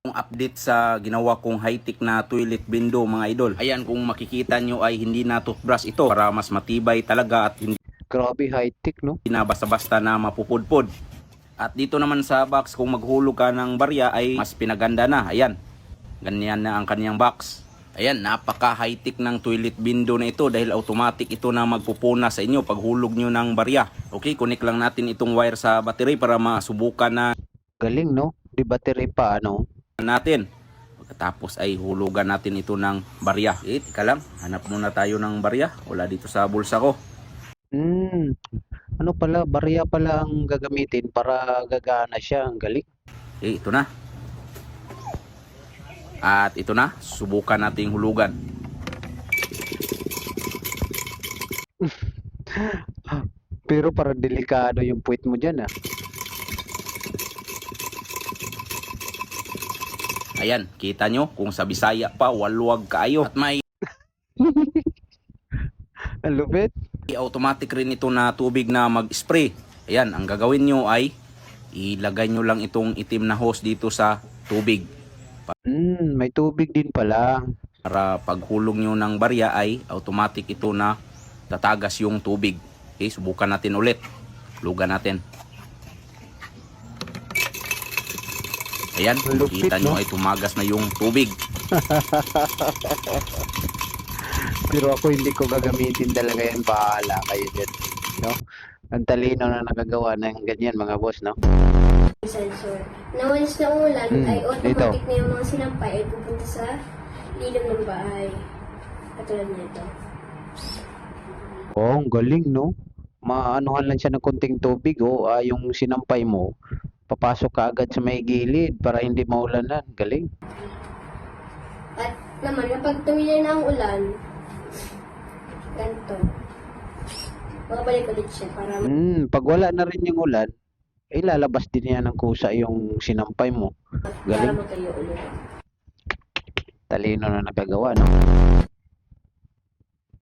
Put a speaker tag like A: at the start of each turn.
A: Update sa ginawa kong high-tech na toilet window mga idol. Ayan, kung makikita nyo ay hindi na toothbrush ito para mas matibay talaga at hindi
B: Grabe high-tech, no?
A: na basta-basta na mapupudpod. At dito naman sa box, kung maghulog ka ng barya ay mas pinaganda na. Ayan, ganyan na ang kaniyang box. Ayan, napaka high-tech ng toilet window na ito dahil automatic ito na magpupuna sa inyo pag hulog nyo ng barya. Okay, connect lang natin itong wire sa battery para masubukan na
B: Galing, no? Di battery pa, ano?
A: natin. Pagkatapos ay hulugan natin ito ng barya. Ika lang, hanap muna tayo ng barya. Wala dito sa bulsa ko.
B: Ano pala, barya pala ang gagamitin para gagana siya. Ang galing.
A: Ito na. At ito na, subukan nating hulugan.
B: Pero parang delikado yung puwit mo dyan, ah.
A: Ayan, kita nyo kung sa Bisaya pa, waluwag kaayo. At may
B: Ang lupit.
A: automatic rin ito na tubig na mag-spray. Ayan, ang gagawin nyo ay ilagay nyo lang itong itim na hose dito sa tubig.
B: May tubig din pala.
A: Para paghulog nyo ng barya ay automatic ito na tatagas yung tubig. Okay, subukan natin ulit. Hulugan natin. Ayan,
B: Lupit,
A: kita nyo
B: no?
A: ay tumagas na yung tubig.
B: Pero ako hindi ko gagamitin talaga yan. Bahala kayo dyan. No? Ang talino na nakagawa ng ganyan, mga boss, no?
C: Sensor. Na once na umulan, ay automatic
B: ito.
C: na yung mga sinampay ay pupunta sa ilog ng bahay. Katulad nito.
B: Oh, ang galing, no? Maanuhan lang siya ng konting tubig, oh. Yung sinampay mo, papasok ka agad sa may gilid para hindi maulanan. Galing.
C: At naman, kapag tumila na ang ulan, ganito. Makabalik ulit siya para
B: Pag wala na rin yung ulan, lalabas din yan ng kusa yung sinampay mo. Galing.
C: matuyo ulit.
B: Talino na nakagawa, no?